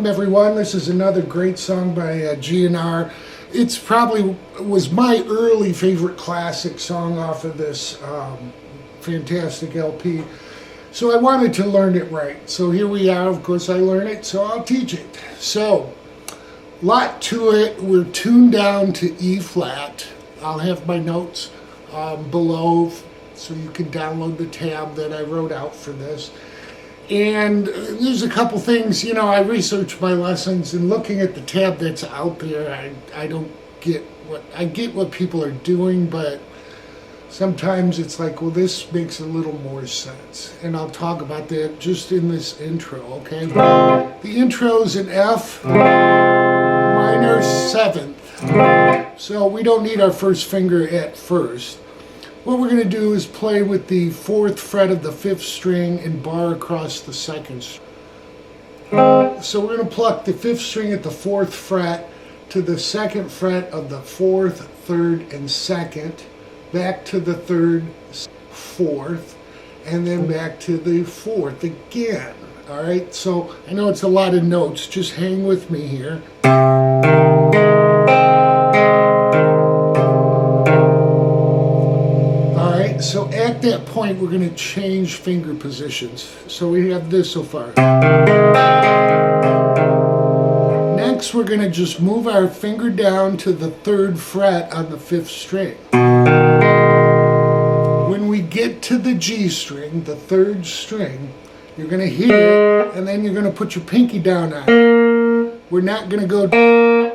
Welcome everyone. This is another great song by GNR. It's probably was my early favorite classic song off of this fantastic LP. So I wanted to learn it right. So here we are. Of course I learn it, so I'll teach it. So, lot to it. We're tuned down to E flat. I'll have my notes below so you can download the tab that I wrote out for this. And there's a couple things, you know, I researched my lessons, and looking at the tab that's out there, I don't get what people are doing, but sometimes it's like, well, this makes a little more sense. And I'll talk about that just in this intro, okay? The intro's in F minor 7th. So we don't need our first finger at first. What we're going to do is play with the 4th fret of the 5th string and bar across the 2nd string. So we're going to pluck the 5th string at the 4th fret to the 2nd fret of the 4th, 3rd, and 2nd, back to the 3rd, 4th, and then back to the 4th again. Alright, so I know it's a lot of notes, just hang with me here. So at that point, we're going to change finger positions. So we have this so far. Next, we're going to just move our finger down to the 3rd fret on the 5th string. When we get to the G string, the 3rd string, you're going to hit it, and then you're going to put your pinky down on it. We're not going to go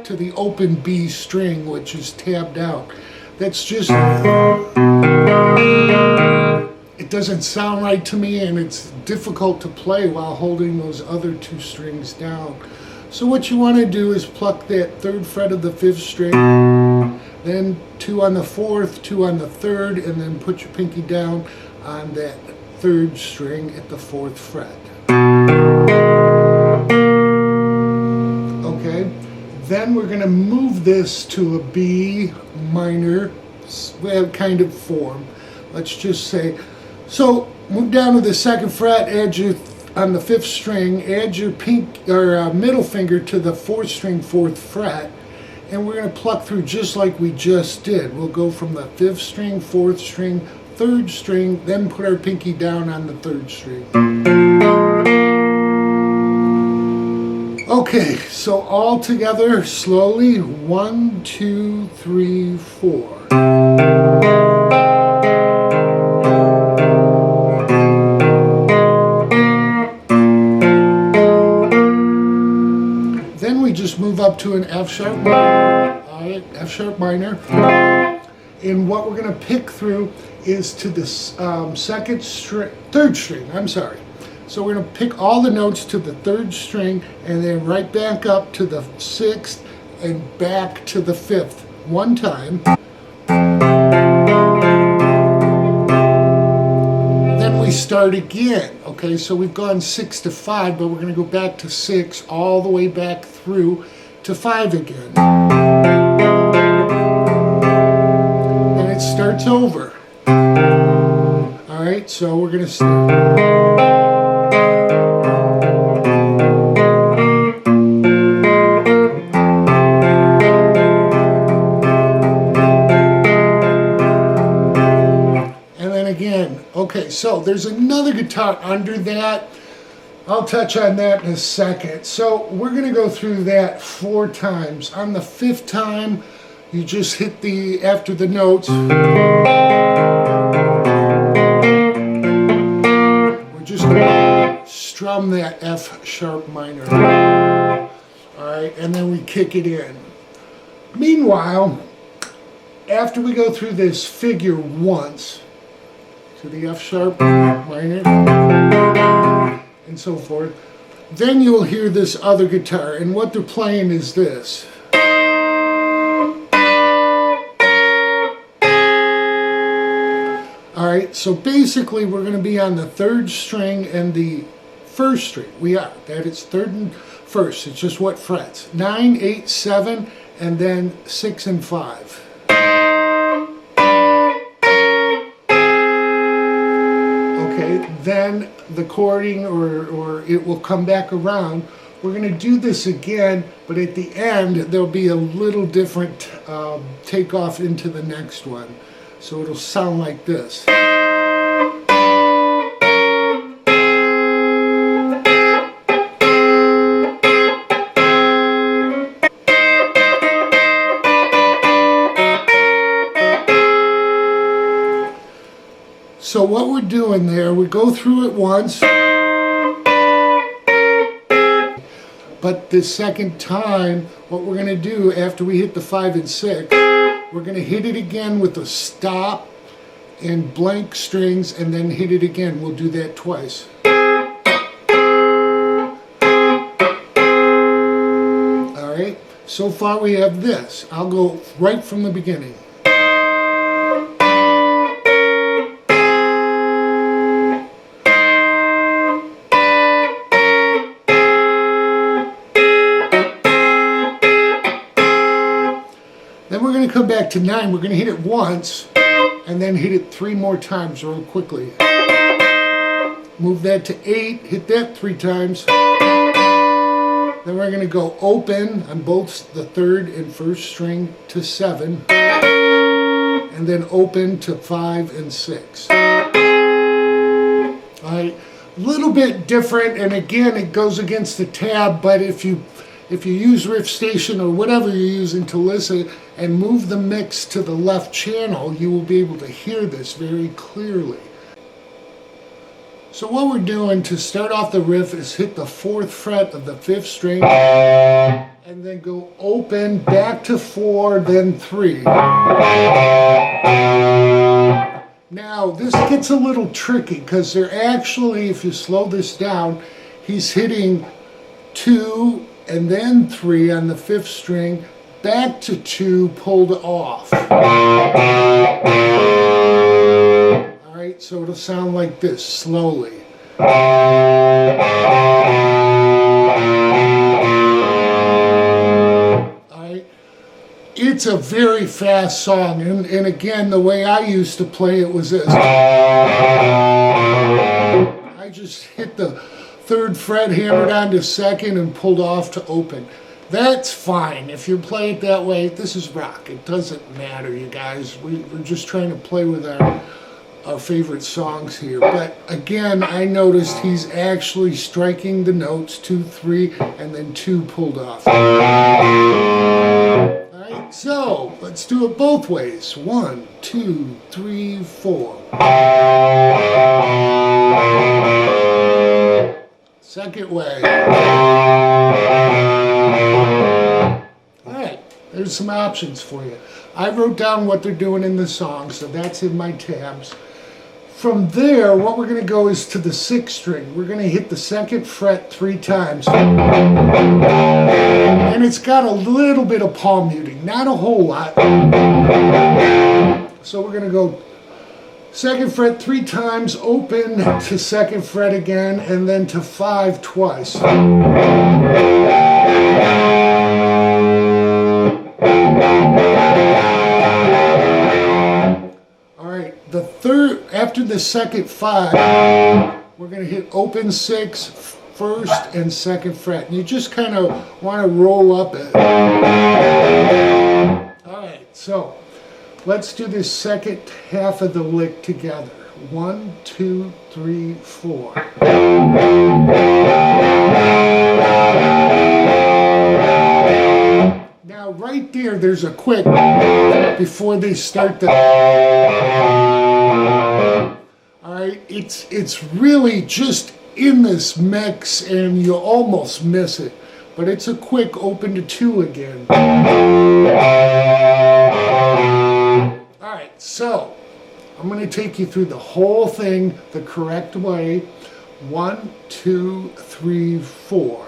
to the open B string, which is tabbed out. That's just... it doesn't sound right to me, and it's difficult to play while holding those other 2 strings down. So what you want to do is pluck that 3rd fret of the 5th string, then 2 on the 4th, 2 on the 3rd, and then put your pinky down on that 3rd string at the 4th fret. Okay, then we're going to move this to a B minor kind of form. Let's just say, so move down to the 2nd fret, add your, on the 5th string, add your middle finger to the 4th string, 4th fret, and we're going to pluck through just like we just did. We'll go from the 5th string, 4th string, 3rd string, then put our pinky down on the 3rd string. Okay, so all together, slowly, 1, 2, 3, 4. Then we just move up to an F sharp minor. All right, F sharp minor. And what we're going to pick through is to the 3rd string. I'm sorry. So we're going to pick all the notes to the 3rd string, and then right back up to the 6th and back to the 5th one time. Then we start again. Okay, so we've gone 6 to 5, but we're going to go back to 6 all the way back through to 5 again. And it starts over. All right, so we're going to start. Okay, so there's another guitar under that. I'll touch on that in a second. So we're going to go through that 4 times. On the 5th time, you just hit the, after the notes, we're just going to strum that F sharp minor. Alright, and then we kick it in. Meanwhile, after we go through this figure once, to the F sharp minor, and so forth, then you'll hear this other guitar, and what they're playing is this. Alright, so basically we're going to be on the 3rd string and the 1st string. We are. That is 3rd and 1st. It's just what frets. 9, 8, 7, and then 6 and 5. Okay, then the chording, or it will come back around We're going to do this again, but at the end there'll be a little different takeoff into the next one. So it'll sound like this. So what we're doing there, we go through it once, but the second time, what we're going to do after we hit the 5 and 6, we're going to hit it again with a stop and blank strings, and then hit it again. We'll do that twice. All right, so far we have this. I'll go right from the beginning. Then we're going to come back to 9. We're going to hit it once and then hit it 3 more times real quickly. Move that to 8, hit that 3 times. Then we're going to go open on both the 3rd and 1st string to 7. And then open to 5 and 6. Alright, a little bit different, and again it goes against the tab, but if you use Riff Station or whatever you're using to listen and move the mix to the left channel, you will be able to hear this very clearly. So what we're doing to start off the riff is hit the 4th fret of the 5th string and then go open back to 4, then 3. Now this gets a little tricky because they're actually, if you slow this down, he's hitting 2 and then 3 on the 5th string, back to 2 pulled off. Alright, so it'll sound like this, slowly. Alright, it's a very fast song, and again, the way I used to play it was this. I just hit the 3rd fret, hammered on to 2nd, and pulled off to open. That's fine. If you play it that way, this is rock. It doesn't matter, you guys. We're just trying to play with our favorite songs here. But again, I noticed he's actually striking the notes 2, 3, and then 2 pulled off. Alright, so let's do it both ways. 1, 2, 3, 4. Second way. Alright, there's some options for you. I wrote down what they're doing in the song, so that's in my tabs. From there, what we're going to go is to the 6th string. We're going to hit the 2nd fret 3 times. And it's got a little bit of palm muting, not a whole lot. So we're going to go 2nd fret 3 times, open to 2nd fret again, and then to 5 twice. Alright, the 3rd, after the 2nd 5, we're going to hit open 6, 1st and 2nd fret. And you just kind of want to roll up it. Alright, so let's do this second half of the lick together. 1, 2, 3, 4. Now right there's a quick before they start the... Alright, it's really just in this mix and you almost miss it. But it's a quick open to 2 again. Alright, so I'm going to take you through the whole thing the correct way. 1, 2, 3, 4.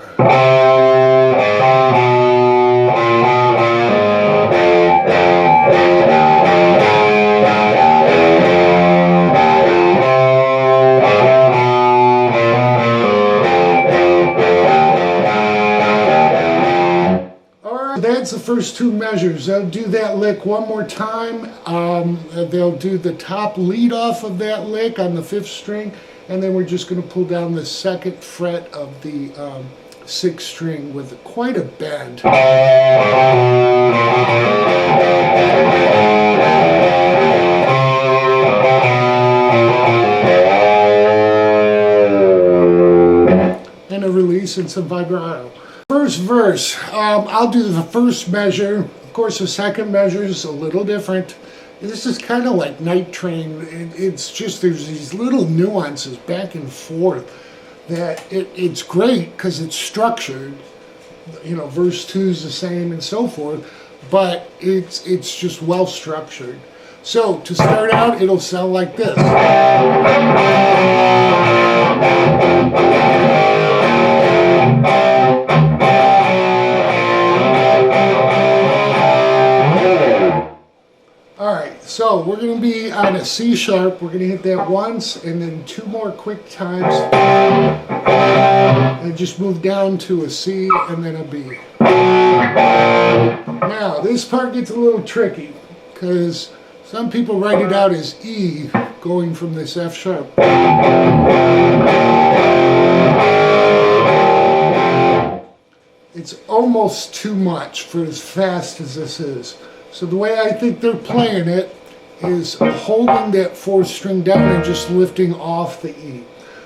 That's the first 2 measures. They'll do that lick one more time. They'll do the top lead off of that lick on the 5th string, and then we're just going to pull down the 2nd fret of the 6th string with quite a bend. And a release and some vibrato. First verse, I'll do the first measure. Of course, the second measure is a little different. This is kind of like Night Train. It's just there's these little nuances back and forth that it's great because it's structured. You know, verse 2 is the same and so forth, but it's just well structured. So to start out, it'll sound like this. Alright, so we're going to be on a C sharp. We're going to hit that once and then 2 more quick times. And just move down to a C and then a B. Now, this part gets a little tricky because some people write it out as E going from this F sharp. It's almost too much for as fast as this is. So the way I think they're playing it is holding that 4th string down and just lifting off the E.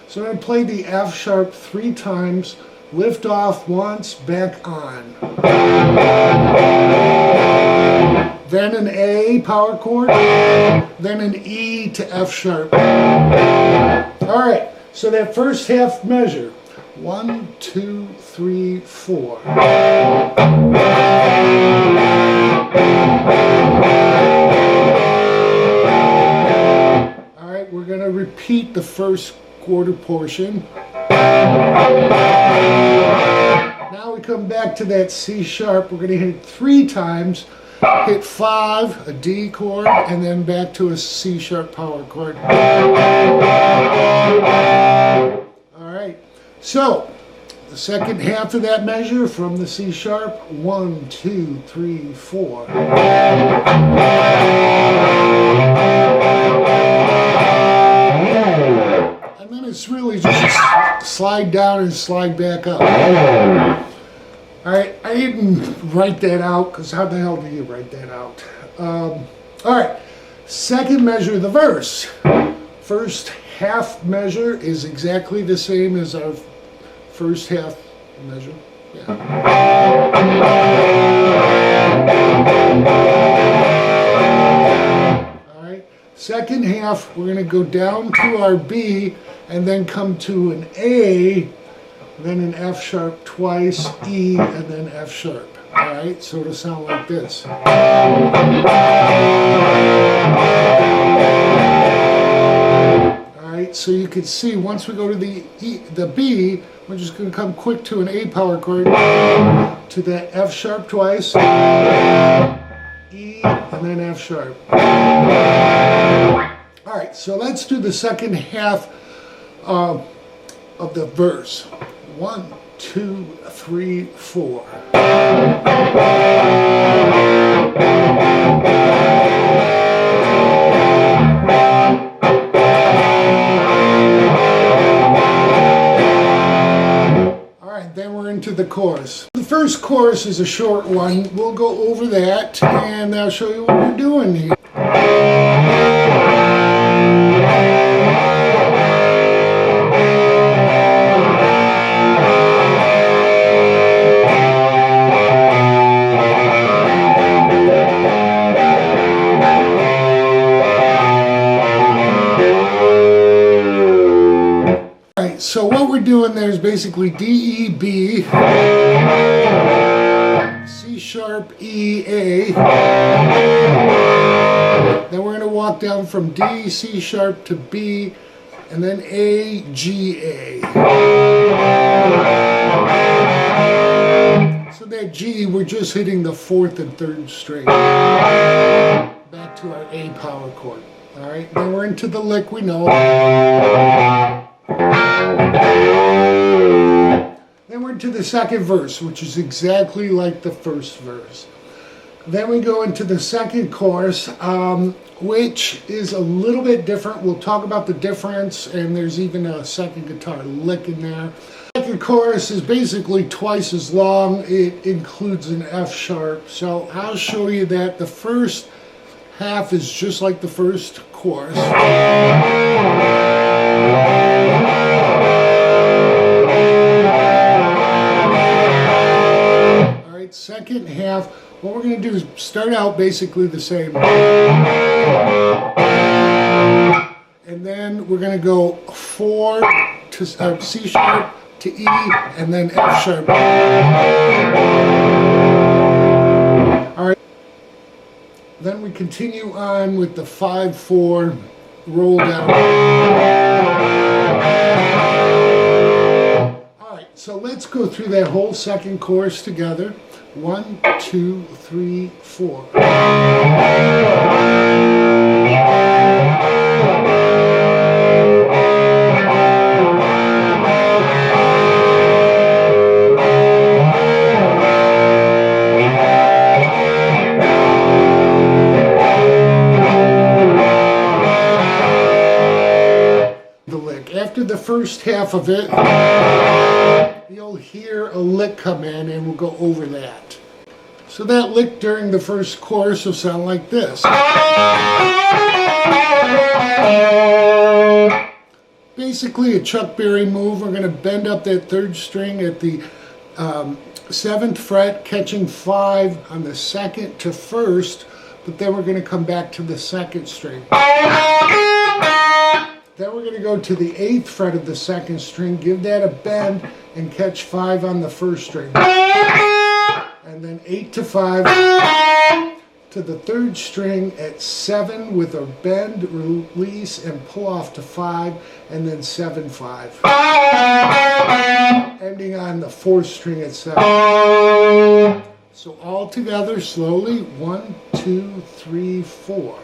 So I'm going to play the F sharp 3 times, lift off once, back on. Then an A power chord, then an E to F sharp. Alright, so that first half measure. 1, 2, 3, 4. Alright, we're going to repeat the first quarter portion. Now we come back to that C sharp. We're going to hit it 3 times. Hit 5, a D chord, and then back to a C sharp power chord. Alright, so the second half of that measure from the C sharp, 1, 2, 3, 4. And then it's really just slide down and slide back up. Alright, I didn't write that out because how the hell do you write that out? Alright, second measure of the verse. First half measure is exactly the same as our first half measure. Yeah. Alright, second half we're going to go down to our B and then come to an A, then an F sharp twice, E, and then F sharp. Alright, so it'll sound like this. Alright, so you can see once we go to the B, we're just going to come quick to an A power chord, to that F sharp twice, E, and then F sharp. Alright, so let's do the second half of the verse. 1, 2, 3, 4. Alright, then we're into the chorus. The first chorus is a short one. We'll go over that and I'll show you what we're doing here. So what we're doing there is basically D, E, B, C sharp, E, A. Then we're going to walk down from D, C sharp to B, and then A, G, A. So that G, we're just hitting the 4th and 3rd string. Back to our A power chord. Alright, then we're into the lick we know. Then we're into the second verse, which is exactly like the first verse. Then we go into the second chorus, which is a little bit different. We'll talk about the difference, and there's even a second guitar lick in there. Second chorus is basically twice as long. It includes an F sharp. So I'll show you that. The first half is just like the first chorus. Alright, second half, what we're going to do is start out basically the same. And then we're going to go 4 to C sharp to E, and then F sharp. Alright, then we continue on with the 5-4 roll down. Alright, so let's go through that whole second chorus together. 1, 2, 3, 4. After the first half of it, you'll hear a lick come in, and we'll go over that. So that lick during the first chorus will sound like this. Basically a Chuck Berry move. We're going to bend up that third string at the 7th fret, catching 5 on the 2nd to 1st, but then we're going to come back to the 2nd string. Then we're going to go to the 8th fret of the 2nd string, give that a bend, and catch 5 on the 1st string. And then 8 to 5 to the 3rd string at 7 with a bend, release, and pull off to 5, and then 7-5. Ending on the 4th string at 7. So all together, slowly, 1, 2, 3, 4.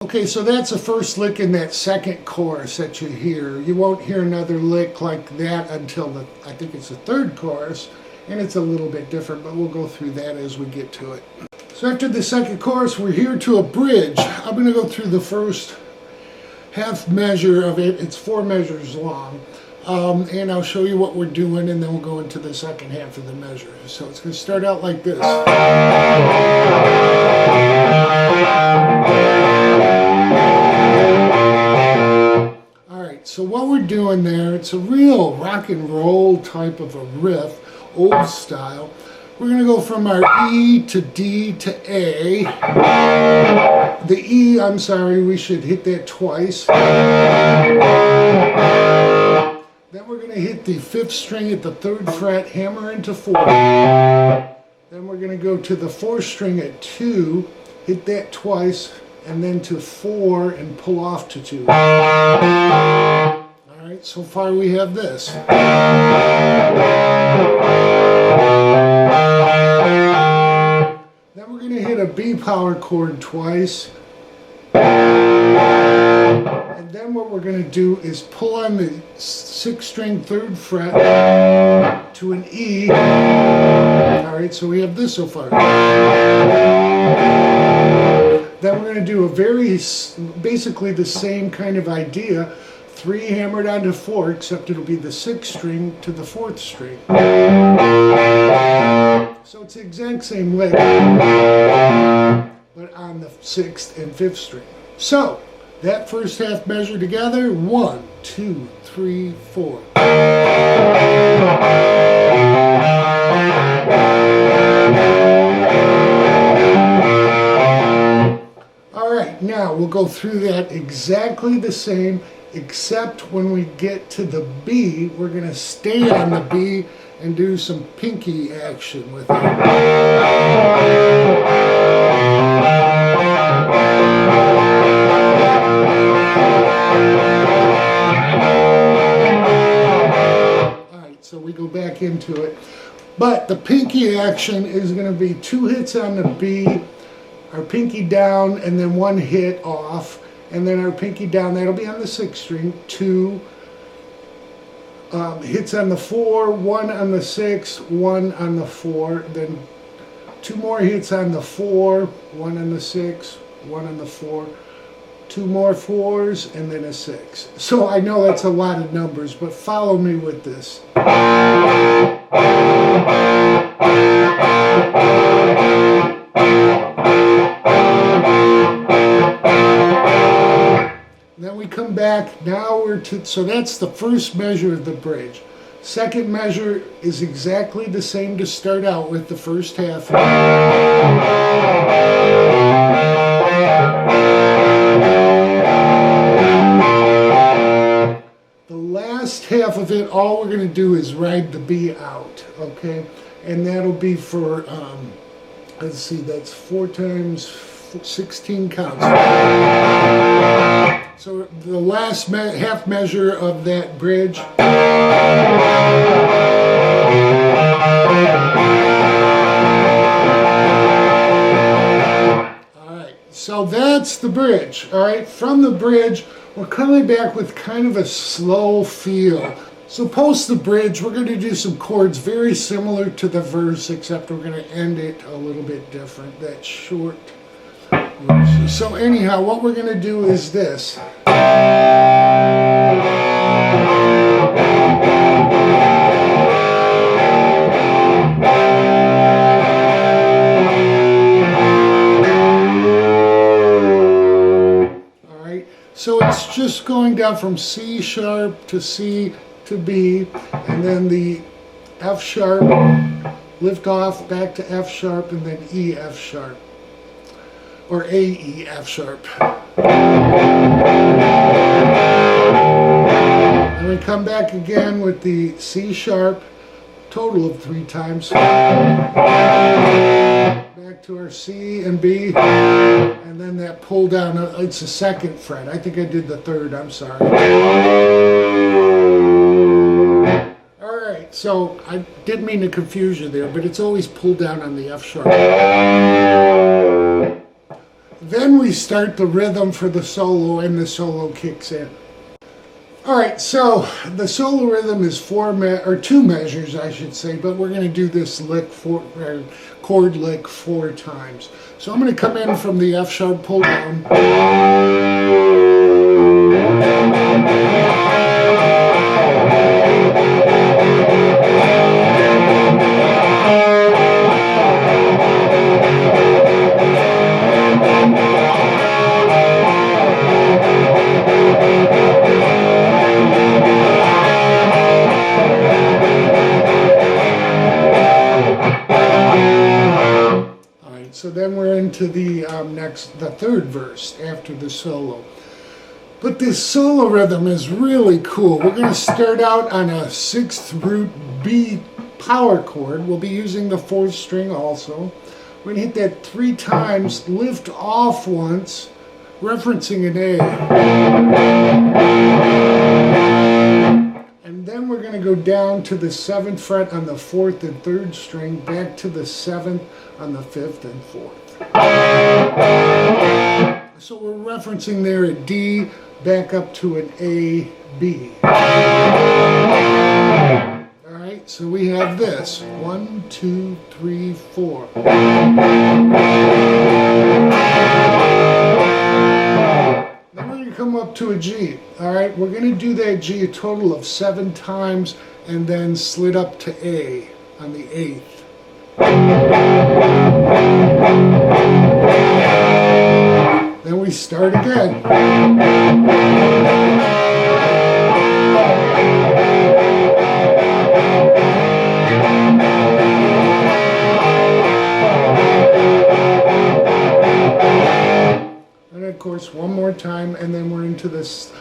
Okay, so that's the first lick in that second chorus that you hear. You won't hear another lick like that until I think it's the 3rd chorus, and it's a little bit different, but we'll go through that as we get to it. So after the second chorus, we're here to a bridge. I'm going to go through the first half measure of it. It's 4 measures long, and I'll show you what we're doing, and then we'll go into the second half of the measure. So it's going to start out like this. Alright, so what we're doing there, it's a real rock and roll type of a riff, old style. We're going to go from our E to D to A. The E, I'm sorry, we should hit that twice. Then we're going to hit the 5th string at the 3rd fret, hammer into 4. Then we're going to go to the 4th string at 2, hit that twice, and then to 4 and pull off to 2. Alright, so far we have this. Then we're going to hit a B power chord twice. And then what we're going to do is pull on the 6th string 3rd fret to an E. Alright, so we have this so far. Then we're going to do a basically the same kind of idea. 3 hammered onto 4, except it'll be the 6th string to the 4th string. So it's the exact same lick, but on the 6th and 5th string. So that first half measure together, 1, 2, 3, 4. Alright, now we'll go through that exactly the same, except when we get to the B, we're going to stay on the B and do some pinky action with it. Alright, so we go back into it. But the pinky action is going to be 2 hits on the B, our pinky down, and then 1 hit off, and then our pinky down, that'll be on the 6th string, 2 hits on the 4, 1 on the 6, 1 on the 4, then 2 more hits on the 4, 1 on the 6, 1 on the 4, 2 more 4s, and then a 6. So I know that's a lot of numbers, but follow me with this. Then we come back, now we're to, so that's the first measure of the bridge. Second measure is exactly the same to start out with, the first half. The last half of it, all we're going to do is ride the B out, okay? And that'll be for, let's see, that's 4 times 16 counts. So the last half measure of that bridge. Alright, so that's the bridge. Alright, from the bridge, we're coming back with kind of a slow feel. So post the bridge, we're going to do some chords very similar to the verse, except we're going to end it a little bit different. That short. So anyhow, what we're going to do is this. Alright, so it's just going down from C sharp to C to B, and then the F sharp, lift off, back to F sharp, and then E F sharp. Or A, E, F sharp. And we come back again with the C sharp, total of 3 times. Back to our C and B, and then that pull down, it's the 2nd fret. I think I did the 3rd, I'm sorry. Alright, so I didn't mean to confuse you there, but it's always pulled down on the F sharp. Then we start the rhythm for the solo, and the solo kicks in. Alright, so the solo rhythm is 2 measures, I should say, but we're going to do this lick chord lick 4 times. So I'm going to come in from the F sharp pull down. So then we're into the the 3rd verse after the solo. But this solo rhythm is really cool. We're going to start out on a 6th root B power chord. We'll be using the 4th string also. We're going to hit that 3 times, lift off once, referencing an A. And then we're going to go down to the 7th fret on the 4th and 3rd string, back to the 7th on the 5th and 4th. So we're referencing there a D, back up to an A, B. Alright, so we have this. 1, 2, 3, 4. Then we're going to come up to a G. Alright, we're going to do that G a total of 7 times and then slid up to A on the 8th. Then we start again. And of course, one more time, and then we're into this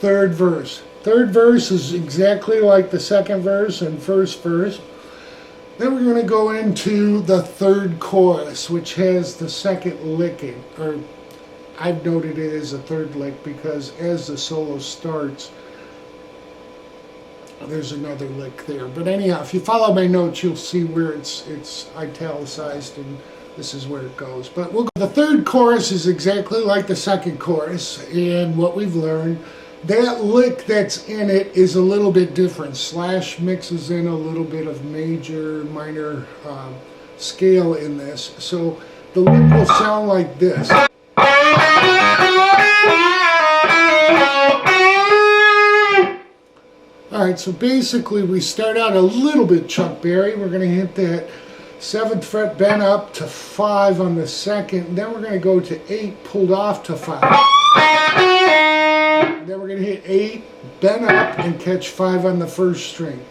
3rd verse. 3rd verse is exactly like the 2nd verse and 1st verse. Then we're going to go into the 3rd chorus, which has the 2nd licking, or I've noted it as a 3rd lick because as the solo starts, there's another lick there. But anyhow, if you follow my notes, you'll see where it's italicized, and this is where it goes. But the 3rd chorus is exactly like the 2nd chorus, and what we've learned, that lick that's in it is a little bit different. Slash mixes in a little bit of major, minor scale in this. So the lick will sound like this. Alright, so basically we start out a little bit Chuck Berry. We're going to hit that 7th fret bent up to 5 on the 2nd. Then we're going to go to 8 pulled off to 5. And then we're going to hit 8, bent up, and catch 5 on the 1st string.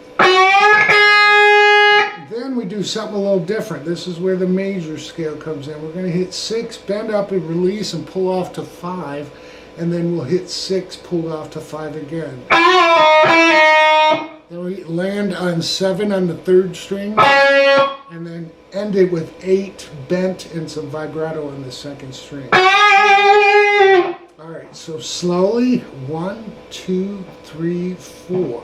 Then we do something a little different. This is where the major scale comes in. We're going to hit 6, bend up and release and pull off to 5. And then we'll hit 6, pulled off to 5 again. Then we land on 7 on the 3rd string. And then end it with 8 bent and some vibrato on the 2nd string. Alright, so slowly, 1, 2, 3, 4.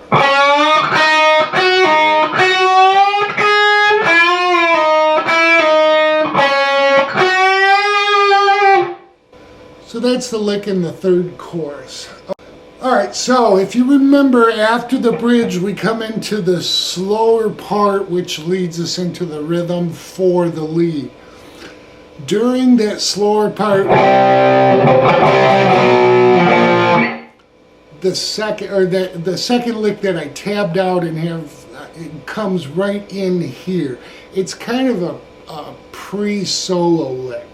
So that's the lick in the 3rd chorus. Alright, so if you remember, after the bridge we come into the slower part which leads us into the rhythm for the lead. During that slower part, the second lick that I tabbed out and have, it comes right in here. It's kind of a pre-solo lick.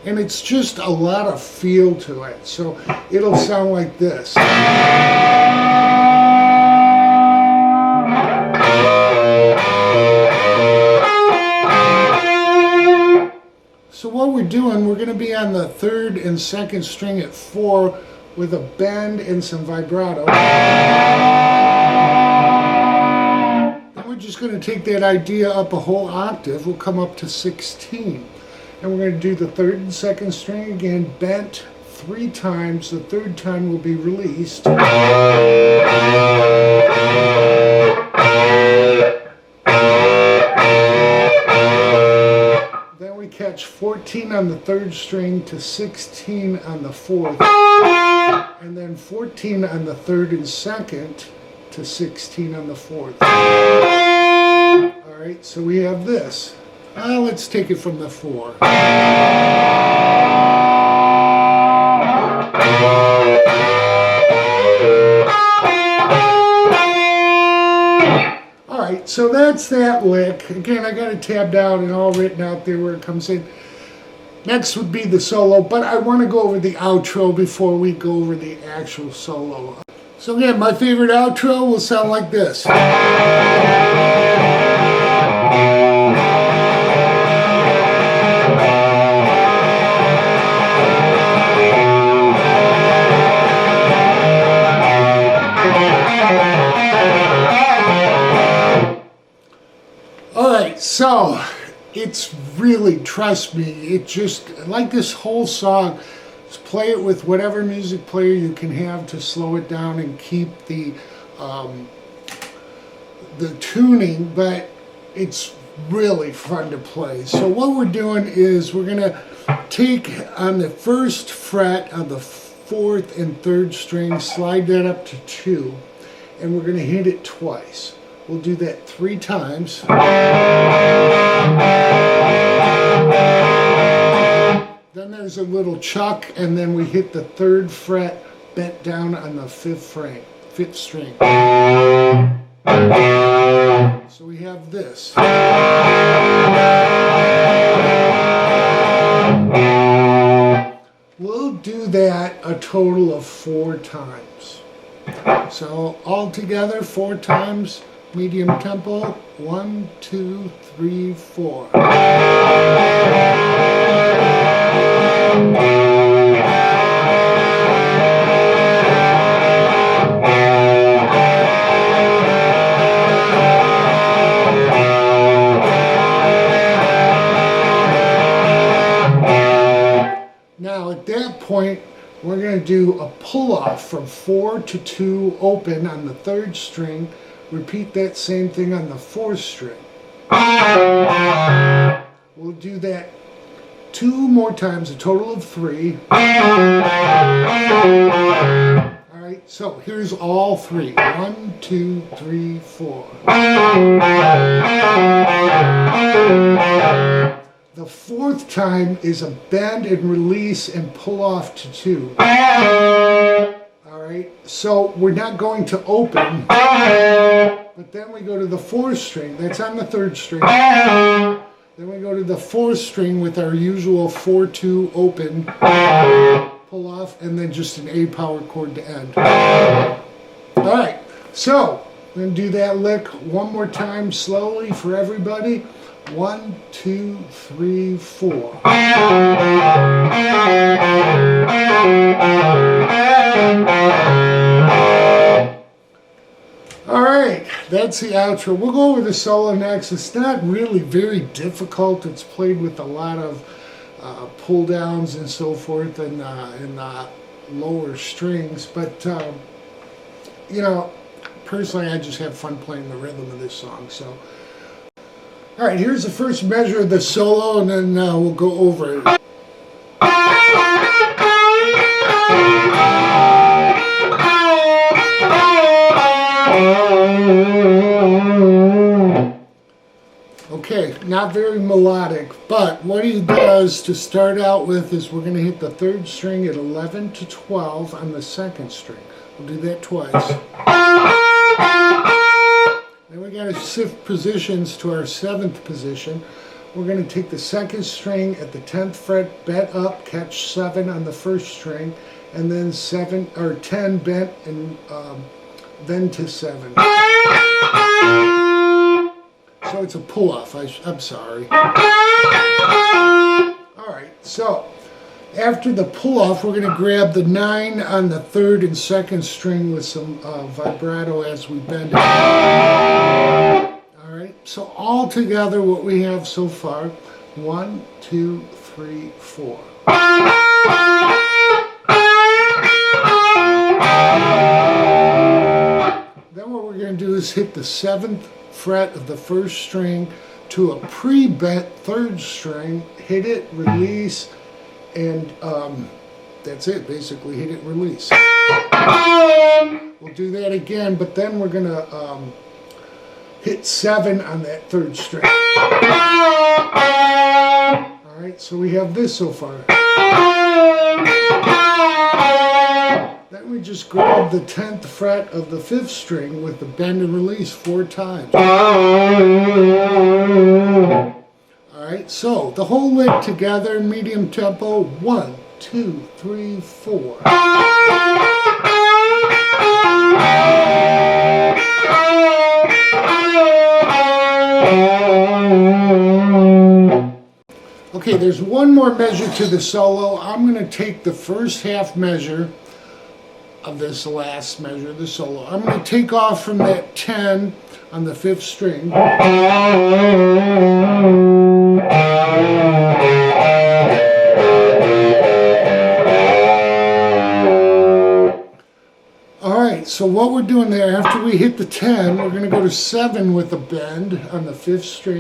And it's just a lot of feel to it. So it'll sound like this. So what we're doing, we're going to be on the 3rd and 2nd string at 4 with a bend and some vibrato. And we're just going to take that idea up a whole octave. We'll come up to 16. And we're going to do the 3rd and 2nd string again, bent 3 times. The 3rd time will be released. Then we catch 14 on the 3rd string to 16 on the 4th. And then 14 on the 3rd and 2nd to 16 on the 4th. Alright, so we have this. Let's take it from the 4. Alright, so that's that lick. Again, I got it tabbed out and all written out there where it comes in. Next would be the solo, but I want to go over the outro before we go over the actual solo. So again, my favorite outro will sound like this. So, it's really, trust me, it just, like this whole song, just play it with whatever music player you can have to slow it down and keep the tuning, but it's really fun to play. So what we're doing is we're going to take on the 1st fret of the 4th and 3rd string, slide that up to 2, and we're going to hit it twice. We'll do that 3 times. Then there's a little chuck, and then we hit the 3rd fret bent down on the 5th string. So we have this. We'll do that a total of 4 times. So all together 4 times. Medium tempo, 1, 2, 3, 4. Now at that point, we're going to do a pull-off from 4 to 2 open on the 3rd string. Repeat that same thing on the 4th string. We'll do that 2 more times, a total of 3. Alright, so here's all 3. 1, 2, 3, 4. The 4th time is a bend and release and pull off to 2. All right, so we're not going to open, but then we go to the 4th string. That's on the 3rd string. Then we go to the 4th string with our usual 4-2 open, pull off, and then just an A power chord to end. All right, so we're going to do that lick one more time slowly for everybody. 1, 2, 3, 4. Alright, that's the outro. We'll go over the solo next. It's not really very difficult. It's played with a lot of pull downs and so forth and lower strings. But, you know, personally I just have fun playing the rhythm of this song. So, alright, here's the first measure of the solo, and then we'll go over it. Okay, not very melodic, but what he does to start out with is we're going to hit the 3rd string at 11 to 12 on the 2nd string. We'll do that twice. Then we got to shift positions to our 7th position. We're going to take the 2nd string at the 10th fret, bent up, catch 7 on the 1st string, and then 7 or 10 bent and then to 7. So it's a pull-off, I'm sorry. Alright, so after the pull-off, we're going to grab the 9 on the 3rd and 2nd string with some vibrato as we bend it. Alright, so all together what we have so far, 1, 2, 3, 4. Then what we're going to do is hit the 7th fret of the 1st string to a pre-bent 3rd string, hit it, release, and that's it, basically, hit it, release. We'll do that again, but then we're going to hit 7 on that 3rd string. Alright, so we have this so far. Then we just grab the 10th fret of the 5th string with the bend and release 4 times. Alright, so the whole lick together, medium tempo, 1, 2, 3, 4. Okay, there's one more measure to the solo. I'm going to take the first half measure of this last measure of the solo. I'm going to take off from that 10 on the 5th string. Alright, so what we're doing there, after we hit the 10, we're going to go to 7 with a bend on the 5th string.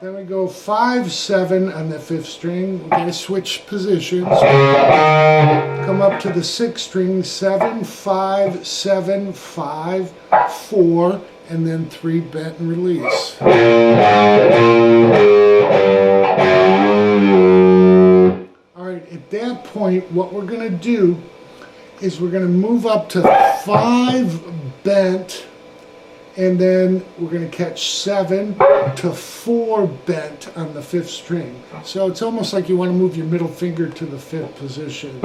Then we go 5, 7 on the 5th string. We're going to switch positions. Come up to the 6th string, 7, 5, 7, 5, 4, and then 3 bent and release. Alright, at that point, what we're going to do is we're going to move up to 5 bent, and then we're going to catch 7 to 4 bent on the 5th string. So it's almost like you want to move your middle finger to the 5th position.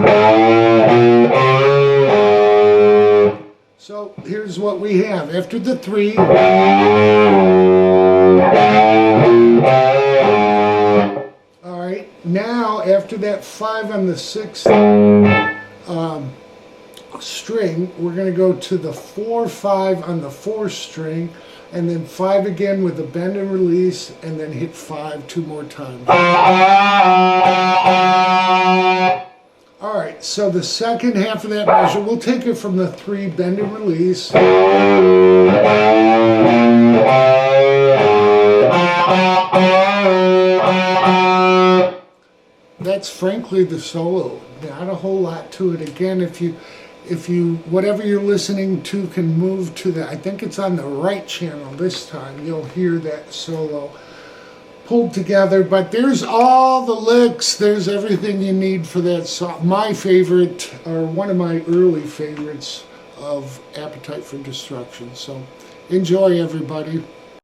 So here's what we have. After the 3, alright, now after that 5 on the 6th string, we're going to go to the 4, 5 on the 4th string, and then 5 again with a bend and release, and then hit 5 2 more times. Alright, so the second half of that measure, we'll take it from the 3 bend and release. That's frankly the solo. Not a whole lot to it. Again, if you whatever you're listening to can move to the, I think it's on the right channel this time, you'll hear that solo. pulled together, but there's all the licks, there's everything you need for that song. My favorite, or one of my early favorites of Appetite for Destruction. So enjoy, everybody.